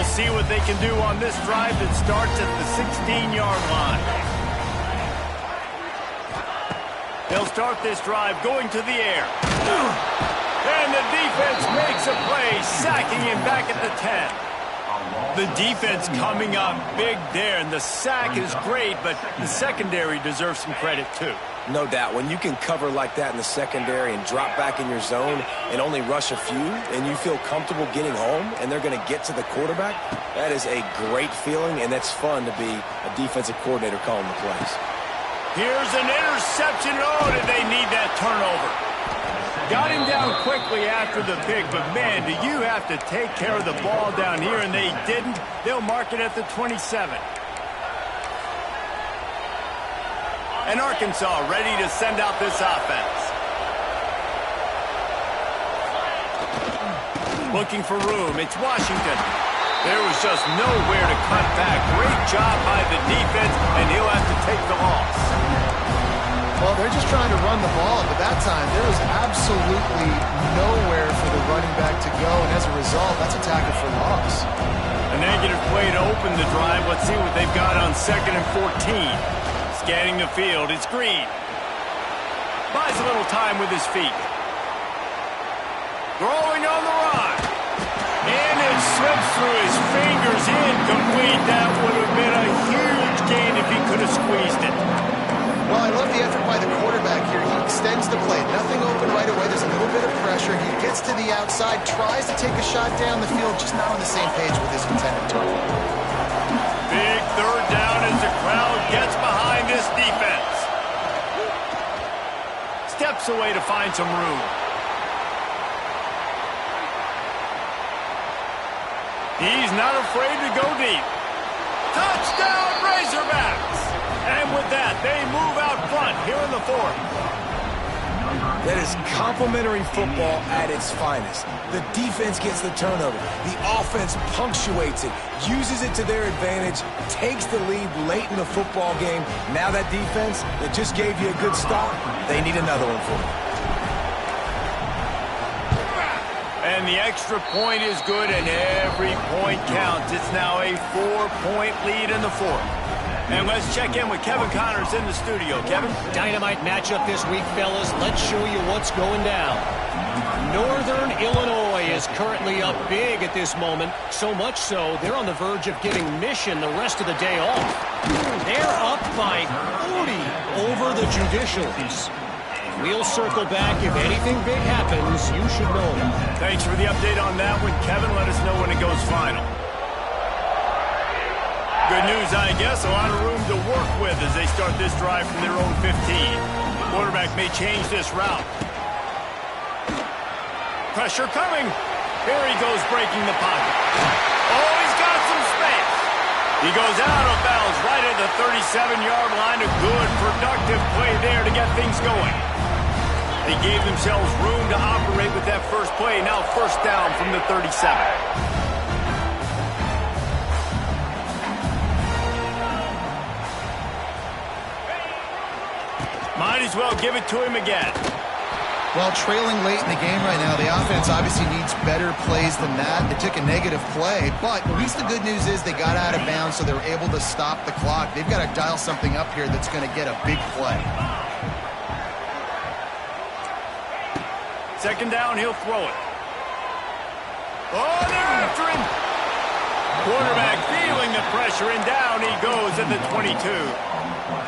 See what they can do on this drive that starts at the 16-yard line. They'll start this drive going to the air. And the defense makes a play, sacking him back at the 10. The defense coming up big there, and the sack is great, but the secondary deserves some credit too. No doubt. When you can cover like that in the secondary and drop back in your zone and only rush a few, and you feel comfortable getting home and they're going to get to the quarterback, that is a great feeling, and that's fun to be a defensive coordinator calling the plays. Here's an interception. Oh, did they need that turnover? Got him down quickly after the pick, but man, do you have to take care of the ball down here, and they didn't. They'll mark it at the 27. And Arkansas ready to send out this offense. Looking for room. It's Washington. There was just nowhere to cut back. Great job by the defense, and he'll have to take the loss. Well, they're just trying to run the ball, but that time there was absolutely nowhere for the running back to go, and as a result, that's a tackle for loss. A negative play to open the drive. Let's see what they've got on 2nd and 14. Scanning the field, it's Green. Buys a little time with his feet. Throwing on the run. And it slips through his fingers, incomplete. That would have been a huge gain if he could have squeezed it. Well, I love the effort by the quarterback here. He extends the play. Nothing open right away. There's a little bit of pressure. He gets to the outside, tries to take a shot down the field, just not on the same page with his intended target. Big third down as the crowd gets behind this defense. Steps away to find some room. He's not afraid to go deep. Touchdown, Razorbacks! And with that, they move out front here in the fourth. That is complimentary football at its finest. The defense gets the turnover. The offense punctuates it, uses it to their advantage, takes the lead late in the football game. Now that defense that just gave you a good start, they need another one for you. And the extra point is good, and every point counts. It's now a 4-point lead in the fourth. And let's check in with Kevin Connors in the studio. Kevin? Dynamite matchup this week, fellas. Let's show you what's going down. Northern Illinois is currently up big at this moment. So much so, they're on the verge of giving Mission the rest of the day off. They're up by 40 over the Judicials. We'll circle back. If anything big happens, you should know. Thanks for the update on that one, Kevin. Let us know when it goes final. Good news, I guess. A lot of room to work with as they start this drive from their own 15. Quarterback may change this route. Pressure coming. Here he goes, breaking the pocket. Oh, he's got some space. He goes out of bounds right at the 37-yard line. A good, productive play there to get things going. They gave themselves room to operate with that first play. Now first down from the 37. Might as well give it to him again. Well, trailing late in the game right now, the offense obviously needs better plays than that. They took a negative play, but at least the good news is they got out of bounds, so they were able to stop the clock. They've got to dial something up here that's going to get a big play. Second down, he'll throw it. Oh, they're after him. Quarterback feeling the pressure, and down he goes at the 22.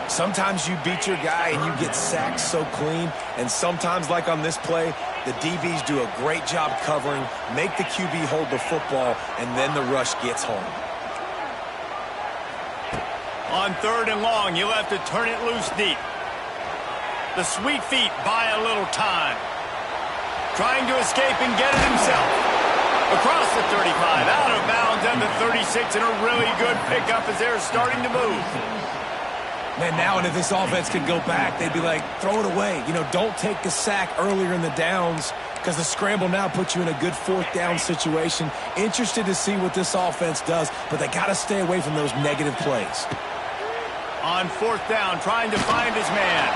Sometimes you beat your guy and you get sacked so clean, and sometimes, like on this play, the DBs do a great job covering, make the QB hold the football, and then the rush gets home. On third and long, you'll have to turn it loose deep. The sweet feet buy a little time. Trying to escape and get it himself. Across the 35, out of bounds at the 36, and a really good pickup as they're starting to move. Man, now and if this offense could go back, they'd be like, throw it away. You know, don't take the sack earlier in the downs because the scramble now puts you in a good fourth down situation. Interested to see what this offense does, but they got to stay away from those negative plays. On fourth down, trying to find his man.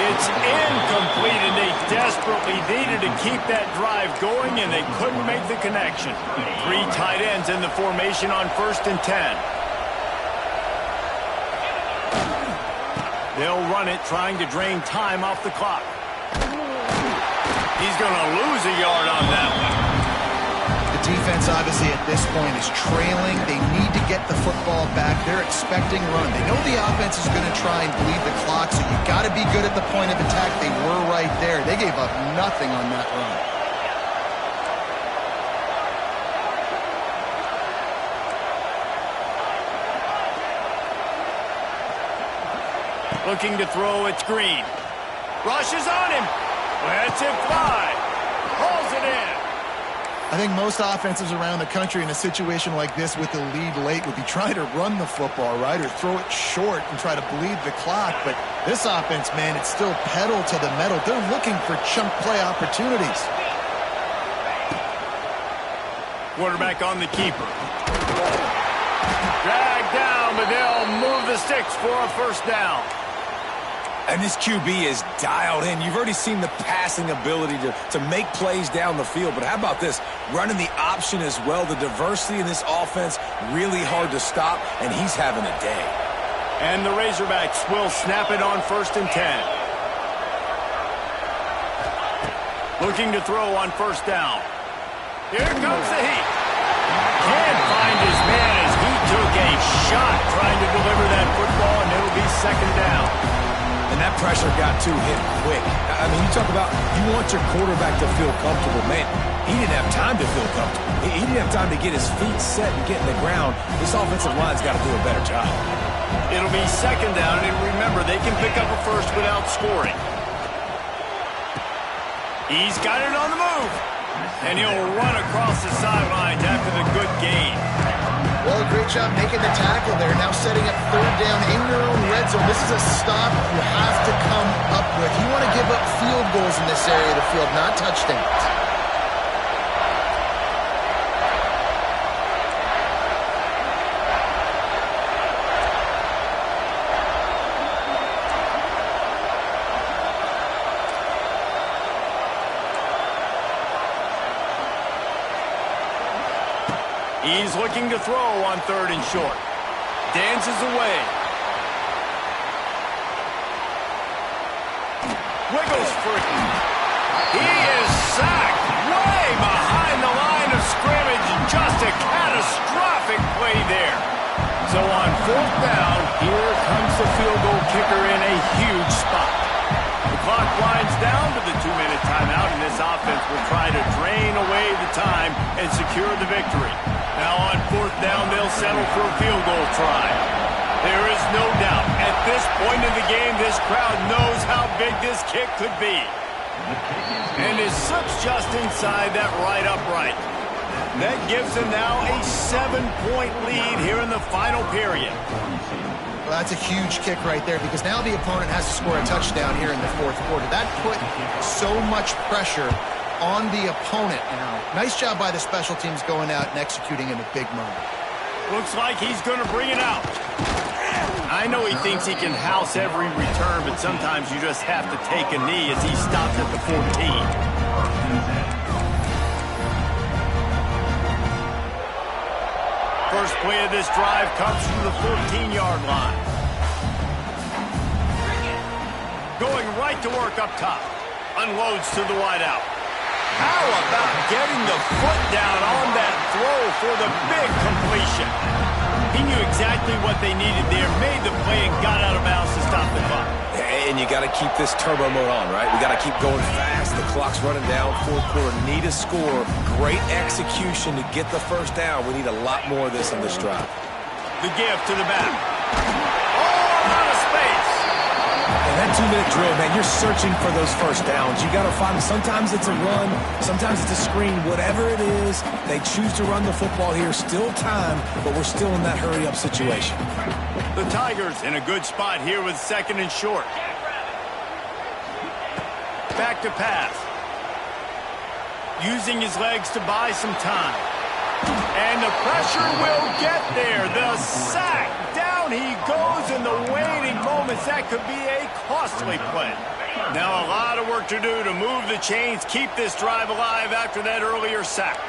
It's incomplete, and they desperately needed to keep that drive going, and they couldn't make the connection. Three tight ends in the formation on 1st and 10. They'll run it, trying to drain time off the clock. He's going to lose a yard on that one. The defense, obviously, at this point is trailing. They need to get the football back. They're expecting run. They know the offense is going to try and bleed the clock, so you got to be good at the point of attack. They were right there. They gave up nothing on that run. Looking to throw, it's Green. Rushes on him. Lets it fly. Hauls it in. I think most offenses around the country in a situation like this with the lead late would be trying to run the football, right, or throw it short and try to bleed the clock. But this offense, man, it's still pedal to the metal. They're looking for chunk play opportunities. Quarterback on the keeper. Dragged down, but they'll move the sticks for a first down. And this QB is dialed in. You've already seen the passing ability to make plays down the field. But how about this? Running the option as well. The diversity in this offense, really hard to stop, and he's having a day. And the Razorbacks will snap it on 1st and 10. Looking to throw on 1st down. Here comes the heat. Can't find his man as he took a shot trying to deliver that football, and it'll be 2nd down. And that pressure got to him quick. I mean, you talk about you want your quarterback to feel comfortable. Man, he didn't have time to feel comfortable. He didn't have time to get his feet set and get in the ground. This offensive line's got to do a better job. It'll be 2nd down, and remember, they can pick up a first without scoring. He's got it on the move, and he'll run across the sidelines after the good gain. Well, great job making the tackle there. Now setting up 3rd down in your own red zone. This is a stop you have to come up with. You want to give up field goals in this area of the field, not touchdowns. He's looking to throw on 3rd and short. Dances away. wiggles free. He is sacked way behind the line of scrimmage. Just a catastrophic play there. So on 4th down, here comes the field goal kicker in a huge spot. The clock winds down to the 2-minute timeout, and this offense will try to drain away the time and secure the victory. Now on 4th down, they'll settle for a field goal try. There is no doubt, at this point in the game, this crowd knows how big this kick could be. And it slips just inside that right upright. That gives them now a 7-point lead here in the final period. Well, that's a huge kick right there because now the opponent has to score a touchdown here in the 4th quarter. That put so much pressure on the opponent now. Nice job by the special teams going out and executing in a big moment. Looks like he's going to bring it out. I know he thinks he can house every return, but sometimes you just have to take a knee as he stops at the 14. First play of this drive comes from the 14-yard line. Going right to work up top. Unloads to the wideout. How about getting the foot down on that throw for the big completion? He knew exactly what they needed there, made the play, and got out of bounds to stop the clock. And you got to keep this turbo mode on, right? We got to keep going fast. The clock's running down. 4th quarter, need a score. Great execution to get the first down. We need a lot more of this in this drive. The give to the back. Oh, out of space. And that 2-minute drill, man, you're searching for those first downs. You got to find, sometimes it's a run, sometimes it's a screen, whatever it is. They choose to run the football here. Still time, but we're still in that hurry-up situation. The Tigers in a good spot here with 2nd and short. Back to pass. Using his legs to buy some time. And the pressure will get there. The sack. Down he goes in the waiting moments. That could be a costly play. Now a lot of work to do to move the chains, keep this drive alive after that earlier sack.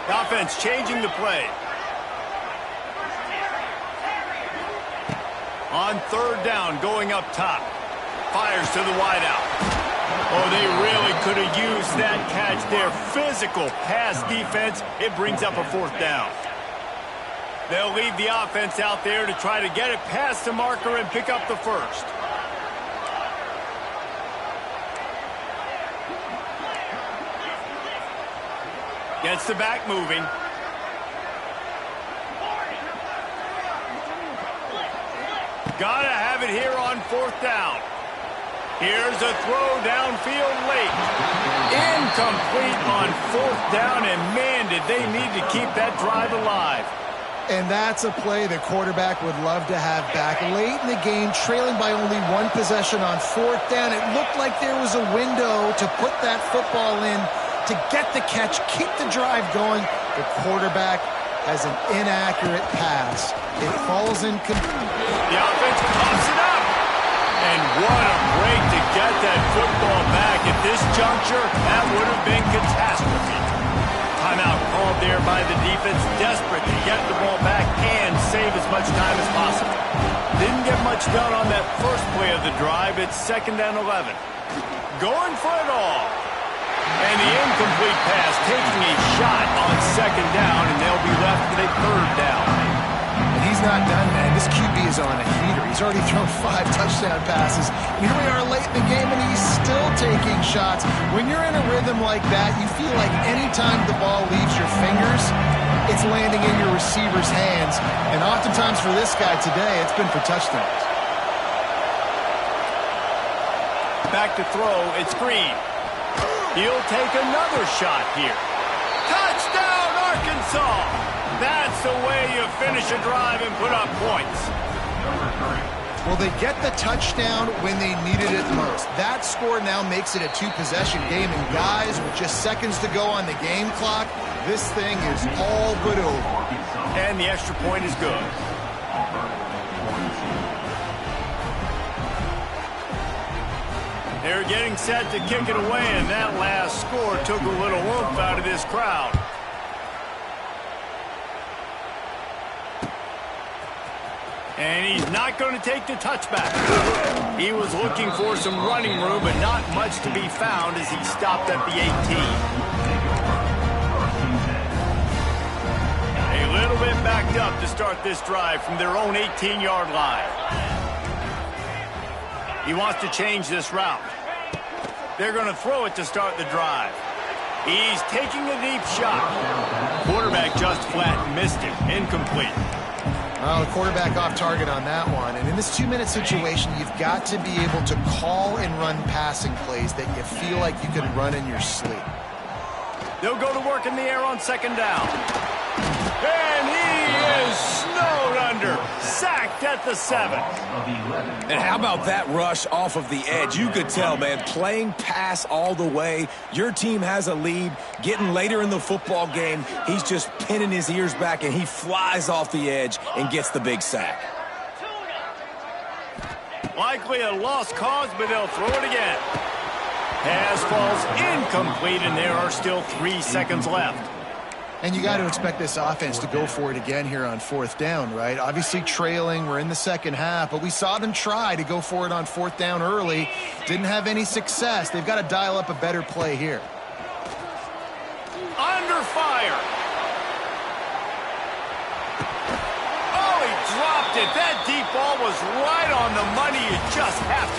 Offense changing the play. On 3rd down, going up top. Fires to the wideout. Oh, they really could have used that catch there. Physical pass defense. It brings up a 4th down. They'll leave the offense out there to try to get it past the marker and pick up the first. Gets the back moving. Gotta have it here on 4th down. Here's a throw downfield late. Incomplete on 4th down, and man, did they need to keep that drive alive. And that's a play the quarterback would love to have back. Late in the game, trailing by only 1 possession on 4th down, it looked like there was a window to put that football in, to get the catch, keep the drive going. The quarterback has an inaccurate pass. It falls incomplete. The offense pops it up. And what a break to get that football back. At this juncture, that would have been catastrophe. Timeout called there by the defense, desperate to get the ball back and save as much time as possible. Didn't get much done on that first play of the drive. It's 2nd and 11. Going for it all. And the incomplete pass taking a shot on 2nd down, and they'll be left with a 3rd down. And he's not done, man. This QB is on a heater. He's already thrown 5 touchdown passes. Here we are late in the game, and he's still taking shots. When you're in a rhythm like that, you feel like any time the ball leaves your fingers, it's landing in your receiver's hands. And oftentimes for this guy today, it's been for touchdowns. Back to throw. It's Green. He'll take another shot here. Touchdown, Arkansas! That's the way you finish a drive and put up points. Well, they get the touchdown when they needed it most. That score now makes it a 2-possession game. And guys, with just seconds to go on the game clock, this thing is all but over. And the extra point is good. They're getting set to kick it away, and that last score took a little oomph out of this crowd. And he's not going to take the touchback. He was looking for some running room, but not much to be found as he stopped at the 18. A little bit backed up to start this drive from their own 18-yard line. He wants to change this route. They're going to throw it to start the drive. He's taking a deep shot. Quarterback just flat missed it. Incomplete. Well, the quarterback off target on that one. And in this 2-minute situation, you've got to be able to call and run passing plays that you feel like you can run in your sleep. They'll go to work in the air on second down. And he is snowed under. Sacked at the 7. And how about that rush off of the edge? You could tell, man, playing pass all the way. Your team has a lead. Getting later in the football game, he's just pinning his ears back, and he flies off the edge and gets the big sack. Likely a lost cause, but they'll throw it again. Pass falls incomplete, and there are still 3 seconds left. And you got to expect this offense to go for it again here on 4th down, right? Obviously trailing, we're in the second half, but we saw them try to go for it on 4th down early. Didn't have any success. They've got to dial up a better play here. Under fire. Oh, he dropped it. That deep ball was right on the money. You just have to